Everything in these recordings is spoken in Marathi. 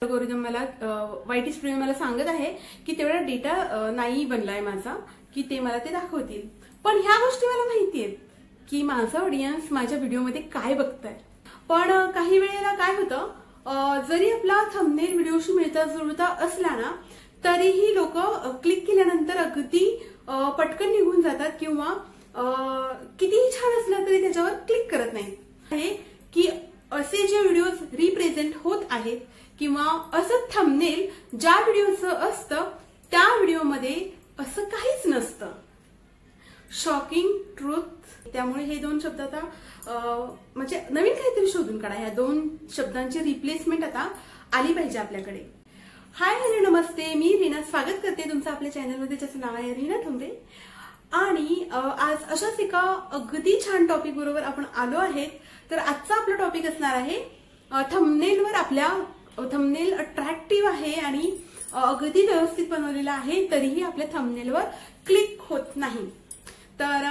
अल्गोरिदम मला वाईटी स्टुडिओ मला सांगत आहे की तेवढा डेटा नाही बनलाय माझा की ते मला ते दाखवतील। पण ह्या गोष्टी मला माहिती आहेत की माझा ऑडियन्स माझ्या व्हिडिओमध्ये काय बघताय। पण काही वेळेला काय होतं, जरी आपला थंबनेल व्हिडिओशी मिळता जुळता असला ना तरीही लोक क्लिक केल्यानंतर अगदी पटकन निघून जातात किंवा कितीही छान असला तरी त्याच्यावर क्लिक करत नाही। की असे जे व्हिडिओज रिप्रेझेंट होत आहेत किंवा असं थंबनेल ज्या व्हिडिओचं असतं त्या व्हिडिओमध्ये असं काहीच नसतं। Shocking truth. त्यामुळे हे दोन शब्द आता म्हणजे नवीन काहीतरी शोधून काढा। ह्या दोन शब्दांची रिप्लेसमेंट आता आली पाहिजे आपल्याकडे। हाय हॅलो नमस्ते, मी रीना स्वागत करते तुमचं आपल्या चॅनलमध्ये, ज्याचं नाव आहे रीना ठोंबरे। आणि आज अशाच एका अगदी छान टॉपिक बरोबर आपण आलो आहेत। तर आजचा आपला टॉपिक असणार आहे थंबनेलवर आपल्या थंबनेल अट्रॅक्टिव्ह आहे आणि अगदी व्यवस्थित बनवलेला आहे तरीही आपल्या थंबनेलवर क्लिक होत नाही। तर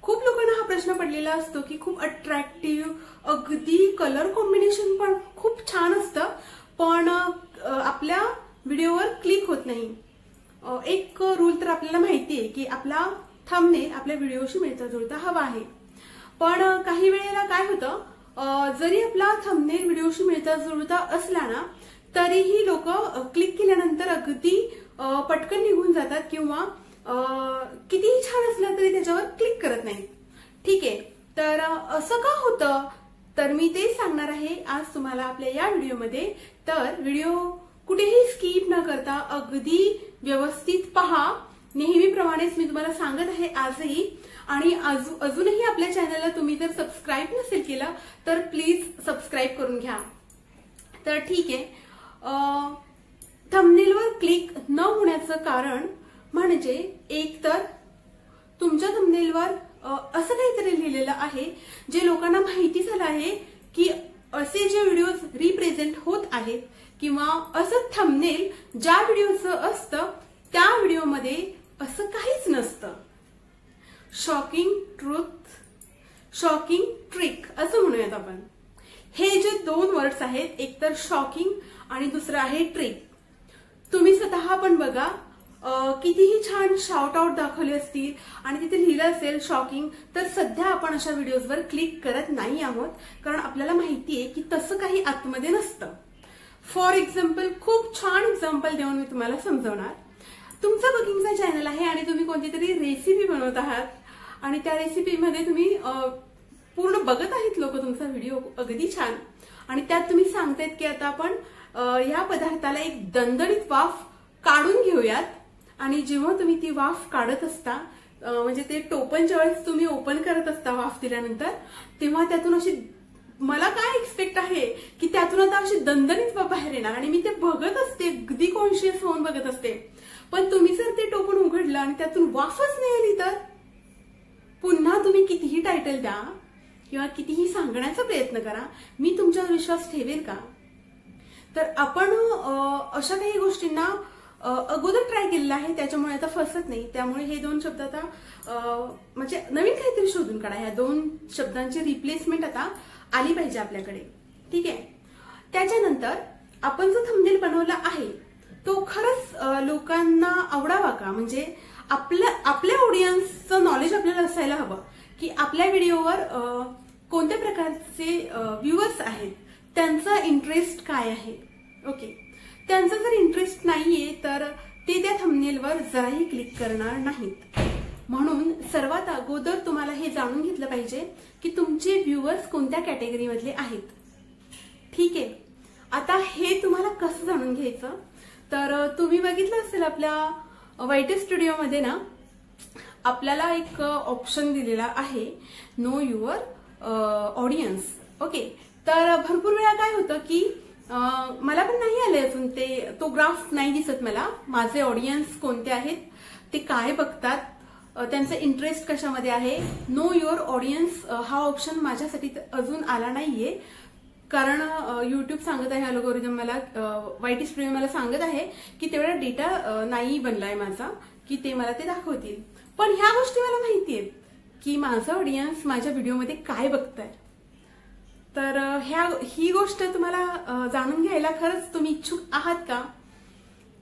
खूप लोकांना हा प्रश्न पडलेला असतो की खूप अट्रॅक्टिव्ह अगदी कलर कॉम्बिनेशन पण खूप छान असतं पण आपल्या व्हिडिओवर क्लिक होत नाही। एक रूल तर आपल्याला माहिती आहे की आपला थंबनेल आपल्या व्हिडिओशी मिळता जुळता हवा आहे। पण काही वेळेला काय होतं, जरी आपला थंबनेल व्हिडिओशी मिळता जुळता असला ना तरीही लोक क्लिक केल्यानंतर अगदी पटकन निघून जातात किंवा कितीही छान असलं तरी त्याच्यावर क्लिक करत नाही। ठीक आहे, तर असं का होतं तर मी तेच सांगणार आहे आज तुम्हाला आपल्या या व्हिडिओमध्ये। तर व्हिडिओ कुठेही स्किप न करता अगदी व्यवस्थित पहा। नेहमीप्रमाणेच मी तुम्हाला सांगत आहे आजही, आणि अजूनही आपल्या चॅनलला तुम्ही जर सबस्क्राईब नसेल केलं तर प्लीज सबस्क्राईब करून घ्या। तर ठीक आहे, थंबनेलवर क्लिक न होण्याचं कारण म्हणजे एक तर तुमच्या थंबनेलवर असं काहीतरी लिहिलेलं आहे जे लोकांना माहिती झालं आहे की असे जे व्हिडिओज रिप्रेझेंट होत आहेत किंवा असं थंबनेल ज्या व्हिडिओचं असतं त्या व्हिडिओमध्ये असं काहीच नसतं। शॉकिंग ट्रूथ, शॉकिंग ट्रिक असं म्हणूयात आपण। हे जे दोन वर्ड्स आहेत, एक तर शॉकिंग आणि दुसरं आहे ट्रिक। तुम्ही स्वतः पण बघा, कितीही छान शाउट आउट दाखवले असतील आणि तिथे लिहिलं असेल शॉकिंग, तर सध्या आपण अशा व्हिडिओजवर क्लिक करत नाही आहोत कारण आपल्याला माहिती आहे की तसं काही आतमध्ये नसतं। फॉर एक्झाम्पल, खूप छान एक्झाम्पल देऊन मी तुम्हाला समजवणार। तुमचा कुकिंगचा चॅनल आहे आणि तुम्ही कोणती तरी रेसिपी बनवत आहात आणि त्या रेसिपीमध्ये तुम्ही पूर्ण बघत आहेत लोक तुमचा व्हिडिओ अगदी छान, आणि त्यात तुम्ही सांगतायत की आता आपण या पदार्थाला एक दणदणीत वाफ काढून घेऊयात। आणि जेव्हा तुम्ही ती वाफ काढत असता म्हणजे ते टोपण ज्यावेळेस तुम्ही ओपन करत असता वाफ दिल्यानंतर, तेव्हा त्यातून अशी मला काय एक्सपेक्ट आहे की त्यातून आता अशी दणदणीत वाफ बाहेर येणार आणि मी ते बघत असते, अगदी कॉन्शियस होऊन बघत असते। पण तुम्ही जर ते टोपण उघडलं आणि त्यातून वाफच नाही आली तर पुन्हा तुम्ही कितीही टायटल द्या किंवा कितीही सांगण्याचा प्रयत्न करा, मी तुमच्यावर विश्वास ठेवेल का? तर आपण अशा काही गोष्टींना अगोदर ट्राय केलेला आहे, त्याच्यामुळे आता फसत नाही। त्यामुळे हे दोन शब्द आता म्हणजे नवीन काहीतरी शोधून काढा। ह्या दोन शब्दांची रिप्लेसमेंट आता आली पाहिजे आपल्याकडे। ठीक आहे, त्याच्यानंतर आपण जो थंबनेल बनवला आहे तो खरंच लोकांना आवडावा का? म्हणजे आपल्या ऑडियन्सचं नॉलेज आपल्याला असायला हवं की आपल्या व्हिडिओवर कोणत्या प्रकारचे व्ह्युअर्स आहेत, त्यांचा इंटरेस्ट काय आहे। ओके, त्यांचा जर इंटरेस्ट नाहीये तर ते त्या थंबनेलवर जराही क्लिक करणार नाहीत। म्हणून सर्वात अगोदर तुम्हाला हे जाणून घेतलं पाहिजे की तुमचे व्ह्युअर्स कोणत्या कॅटेगरीमधले आहेत। ठीक आहे, आता हे तुम्हाला कसं जाणून घ्यायचं, तर तुम्ही बघितलं असेल आपल्या वाईटी स्टुडिओमध्ये ना आपल्याला एक ऑप्शन दिलेला आहे, नो युअर ऑडियन्स। ओके, तर भरपूर वेळा काय होतं की मला पण नाही आले अजून तो ग्राफ नाही दिसत मला, माझे ऑडियन्स कोणते आहेत, ते काय बघतात, त्यांचा इंटरेस्ट कशामध्ये आहे। नो युअर ऑडियन्स हा ऑप्शन माझ्यासाठी अजून आला नाहीये कारण युट्यूब सांगत आहे, अल्गोरिदम मला वाईटी स्टुडिओ मला सांगत आहे की तेवढा डेटा नाही बनलाय माझा की ते मला ते दाखवतील। पण ह्या गोष्टी मला माहिती आहेत की माझा ऑडियन्स माझ्या व्हिडिओमध्ये काय बघताय। तर ही गोष्ट तुम्हाला जाणून घ्यायला खरंच तुम्ही इच्छुक आहात का?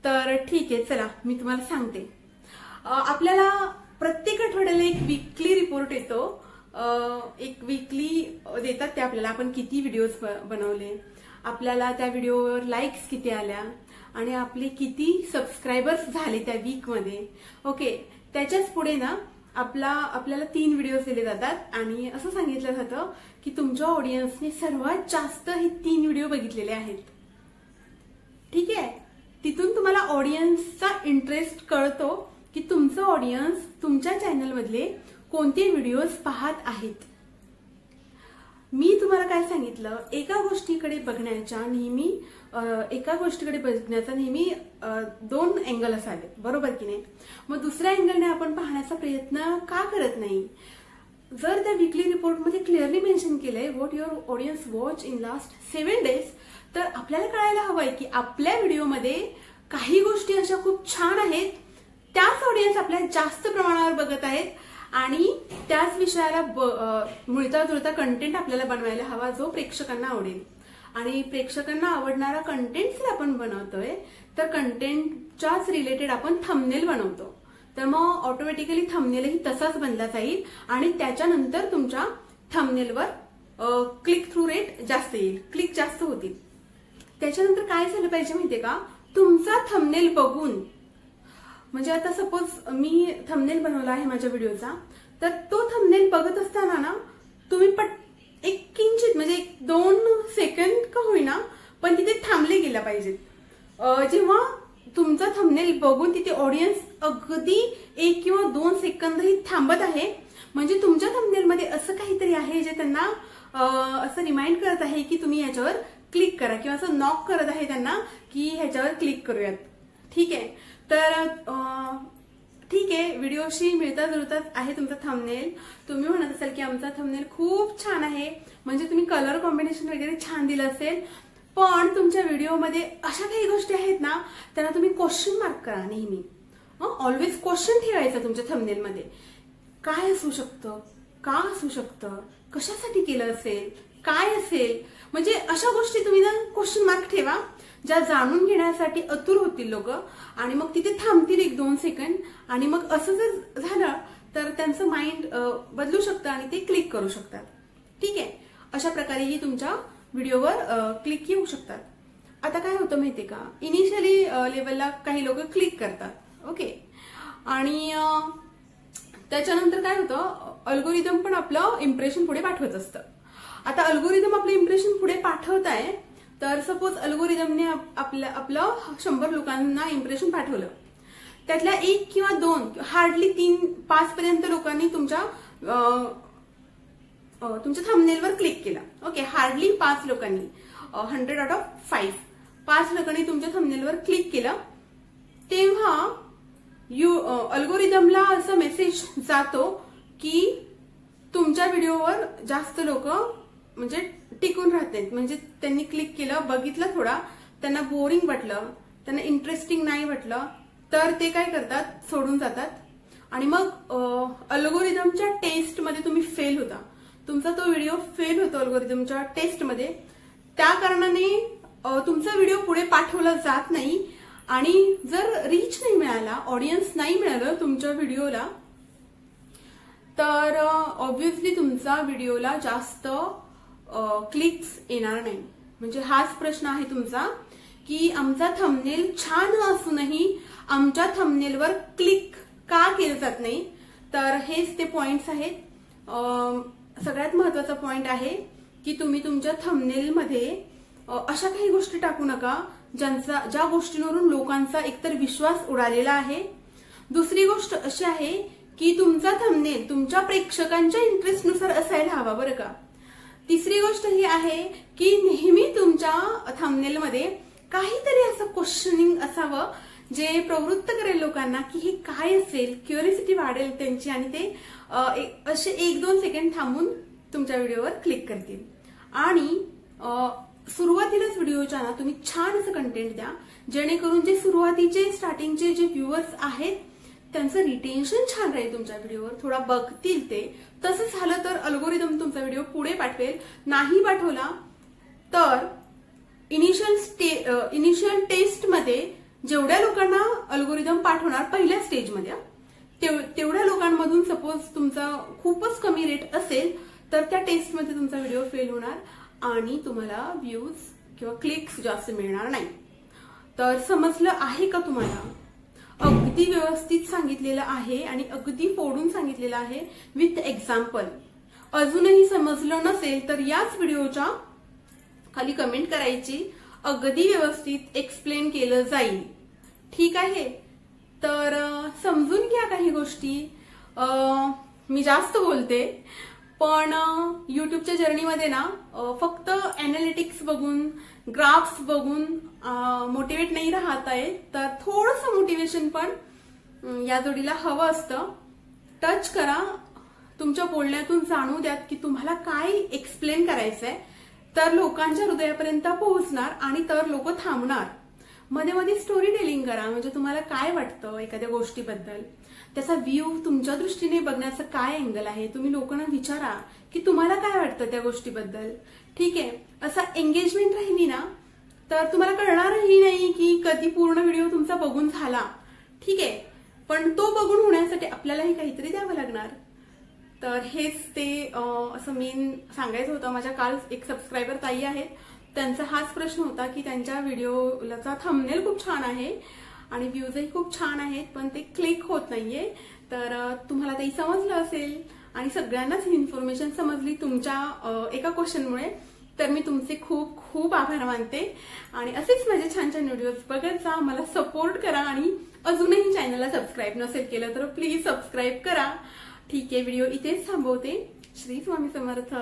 तर ठीक आहे, चला मी तुम्हाला सांगते. आपल्याला प्रत्येक आठवड्याला एक वीकली रिपोर्ट येतो. एक वीकली देतात ते आपल्याला, आपण किती व्हिडिओज बनवले, आपल्याला त्या व्हिडिओवर लाईक्स किती आल्या आणि आपले किती सबस्क्रायबर्स झाले त्या वीकमध्ये. ओके, त्याच्याच पुढे ना आपल्याला 3 व्हिडिओज दिले जातात आणि असं सांगितलं जातं की तुमच्या ऑडियन्सने सर्वात जास्त हे 3 व्हिडिओ बघितलेले आहेत. ठीक आहे, तिथून तुम्हाला ऑडियन्सचा इंटरेस्ट कळतो की तुमचं ऑडियन्स तुमच्या चॅनलमधले कोणते व्हिडिओज पाहत आहेत. मी तुम्हाला काय सांगितलं, एका गोष्टीकडे बघण्याचा नेहमी 2 अँगल असावे, बरोबर की नाही? मग दुसऱ्या अँगलने आपण पाहण्याचा प्रयत्न का करत नाही? जर त्या वीकली रिपोर्टमध्ये क्लिअरली मेन्शन केलंय what your audience watch in last 7 days, तर आपल्याला कळायला हवंय की आपल्या व्हिडिओमध्ये काही गोष्टी अशा खूप छान आहेत, त्याच ऑडियन्स आपल्या जास्त प्रमाणावर बघत आहेत आणि त्याच विषयाला मिळता जुळता कंटेंट आपल्याला बनवायला हवा जो प्रेक्षकांना आवडेल. आणि प्रेक्षकांना आवडणारा कंटेंट जर आपण बनवतोय तर कंटेंटच्याच रिलेटेड आपण थंबनेल बनवतो, तर मग ऑटोमॅटिकली थंबनेलही तसाच बनला जाईल आणि त्याच्यानंतर तुमच्या थंबनेलवर क्लिक थ्रू रेट जास्त येईल, क्लिक जास्त होतील. त्याच्यानंतर काय झालं पाहिजे माहितीये का, तुमचा थंबनेल बघून, म्हणजे आता सपोज मी थंबनेल बनवला आहे माझ्या व्हिडिओचा, तर तो थंबनेल बघत असताना ना तुम्ही एक किंचित म्हणजे 2 सेकंद का होईना पण तिथे थांबले गेला पाहिजेत. जेव्हा तुमचा थंबनेल बघून तिथे ऑडियन्स अगदी 1 किंवा 2 सेकंदही थांबत आहे, म्हणजे तुमच्या थंबनेलमध्ये असं काहीतरी आहे जे त्यांना असं रिमाइंड करत आहे की तुम्ही ह्याच्यावर क्लिक करा, किंवा असं नॉक करत आहे त्यांना की ह्याच्यावर क्लिक करूयात. ठीक आहे, तर ठीक आहे, व्हिडिओशी मिळता जुळताच आहे तुमचा थंबनेल. तुम्ही म्हणत असाल की आमचा थंबनेल खूप छान आहे, म्हणजे तुम्ही कलर कॉम्बिनेशन वगैरे छान दिलं असेल, पण तुमच्या व्हिडिओमध्ये अशा काही गोष्टी आहेत ना त्यांना तुम्ही क्वेश्चन मार्क करा. नेहमी ऑलवेज क्वेश्चन ठेवायचं तुमच्या थंबनेलमध्ये. काय असू शकतं, का असू शकतं, कशासाठी केलं असेल, काय असेल, म्हणजे अशा गोष्टी तुम्ही ना क्वेश्चन मार्क ठेवा ज्या जाणून घेण्यासाठी आतुर होतील लोक आणि मग तिथे थांबतील 1-2 सेकंद. आणि मग असं जर झालं तर त्यांचं माइंड बदलू शकतं आणि ते क्लिक करू शकतात. ठीक आहे, अशा प्रकारेही तुमच्या व्हिडिओवर क्लिक येऊ शकतात. आता काय होतं माहितीये का, इनिशियली लेवलला काही लोक क्लिक करतात. ओके, आणि त्याच्यानंतर काय होतं, अल्गोरिदम पण आपलं इम्प्रेशन पुढे पाठवत असतं. आता अल्गोरिदम आपलं इम्प्रेशन पुढे पाठवत आहे, तर सपोज अल्गोरिदमने आपलं 100 लोकांना इम्प्रेशन पाठवलं, त्यातल्या 1 किंवा 2 हार्डली 3-5 पर्यंत लोकांनी तुमच्या थंबनेलवर क्लिक केला. ओके, हार्डली 5 लोकांनी, 100 out of 5 लोकांनी तुमच्या थंबनेलवर क्लिक केलं, तेव्हा अल्गोरिदमला असा मेसेज जातो की तुमच्या व्हिडिओवर जास्त लोक म्हणजे टिकून राहतात. म्हणजे त्यांनी क्लिक केलं, बघितलं, थोडा त्यांना बोरिंग वाटलं, त्यांना इंटरेस्टिंग नाही वाटलं, तर ते काय करतात, सोडून जातात. आणि मग अल्गोरिदमच्या टेस्टमध्ये तुम्ही फेल होता, तुमचा तो व्हिडिओ फेल होतो अल्गोरिदमच्या टेस्टमध्ये. त्या कारणाने तुमचा व्हिडिओ पुढे पाठवला जात नाही आणि जर रीच नाही मिळाला, ऑडियन्स नाही मिळालं तुमच्या व्हिडिओला, तर ऑब्व्हियसली तुमचा व्हिडिओला जास्त क्लिक्स येणार नाही. म्हणजे हाच प्रश्न आहे तुमचा की आमचा थंबनेल छान असूनही आमच्या थंबनेलवर क्लिक का केलं जात नाही. तर हेच ते पॉइंट्स आहेत. सगळ्यात महत्वाचा पॉइंट आहे की तुम्ही तुमच्या थंबनेलमध्ये अशा काही गोष्टी टाकू नका ज्या गोष्टींवरून लोकांचा एकतर विश्वास उडालेला आहे. दुसरी गोष्ट अशी आहे की तुमचा थंबनेल तुमच्या प्रेक्षकांच्या इंटरेस्टनुसार असायला हवा, बरं का. तिसरी गोष्ट ही आहे की नेहमी तुमच्या थंबनेलमध्ये काहीतरी असं क्वेश्चनिंग असावं जे प्रवृत्त करेल लोकांना की हे काय असेल, क्युरिओसिटी वाढेल त्यांची आणि ते असे 1-2 सेकंड थांबून तुमच्या व्हिडिओवर क्लिक करतील. आणि सुरुवातीलाच व्हिडिओच्या ना तुम्ही छान असं कंटेंट द्या जेणेकरून जे सुरुवातीचे स्टार्टिंगचे जे व्ह्युअर्स आहेत त्यांचं रिटेन्शन छान राहील तुमच्या व्हिडिओवर, थोडा बघतील ते. तसं झालं तर अल्गोरिदम तुमचा व्हिडिओ पुढे पाठवेल. नाही पाठवला तर इनिशियल टेस्टमध्ये जेवढ्या लोकांना अल्गोरिदम पाठवणार पहिल्या स्टेजमध्ये, तेवढ्या लोकांमधून सपोज तुमचा खूपच कमी रेट असेल तर त्या टेस्टमध्ये तुमचा व्हिडिओ फेल होणार आणि तुम्हाला व्ह्यूज किंवा क्लिक्स जास्त मिळणार नाही. तर समजलं आहे का तुम्हाला? अगदी व्यवस्थित सांगितलेलं आहे आणि अगदी फोडून सांगितलेलं आहे विथ एक्झाम्पल. अजूनही समजलं नसेल तर याच व्हिडिओच्या खाली कमेंट करायची, अगदी व्यवस्थित एक्सप्लेन केलं जाईल. ठीक आहे, तर समजून घ्या काही गोष्टी. मी जास्त बोलते पण युट्यूबच्या जर्नीमध्ये ना फक्त अॅनालिटिक्स बघून, ग्राफ्स बघून मोटिवेट नाही राहता येत. तर थोडंसं मोटिवेशन पण या जोडीला हवं असतं. टच करा, तुमच्या बोलण्यातून जाणू द्यात की तुम्हाला काय एक्सप्लेन करायचंय, तर लोकांच्या हृदयापर्यंत पोहोचणार आणि तर लोक थांबणार. मध्ये मध्ये स्टोरी टेलिंग करा, म्हणजे तुम्हाला काय वाटतं एखाद्या गोष्टीबद्दल, त्याचा व्ह्यू तुमच्या दृष्टीने बघण्याचं काय अँगल आहे, तुम्ही लोकांना विचारा की तुम्हाला काय वाटतं त्या गोष्टीबद्दल. ठीक आहे, असा एंगेजमेंट राहिली ना तर तुम्हाला कळणारही नाही की कधी पूर्ण व्हिडिओ तुमचा बघून झाला. ठीक आहे, पण तो बघून होण्यासाठी आपल्यालाही काहीतरी द्यावं लागणार. तर हेच ते असं मेन सांगायचं होतं. माझ्या काल एक सबस्क्रायबर ताई आहेत, त्यांचा हाच प्रश्न होता की त्यांच्या व्हिडिओचा थंबनेल खूप छान आहे आणि व्ह्यूजही खूप छान आहेत पण ते क्लिक होत नाहीये. तर तुम्हाला तेही समजलं असेल आणि सगळ्यांनाच ही इन्फॉर्मेशन समजली तुमच्या एका क्वेश्चनमुळे. तर मी तुमचे खूप खूप आभार मानते आणि असेच माझे छान छान व्हिडिओज बघत जा, मला सपोर्ट करा आणि अजूनही चॅनलला सबस्क्राईब नसेल केलं तर प्लीज सबस्क्राईब करा. ठीक आहे, व्हिडिओ इथेच थांबवते. श्री स्वामी समर्थ.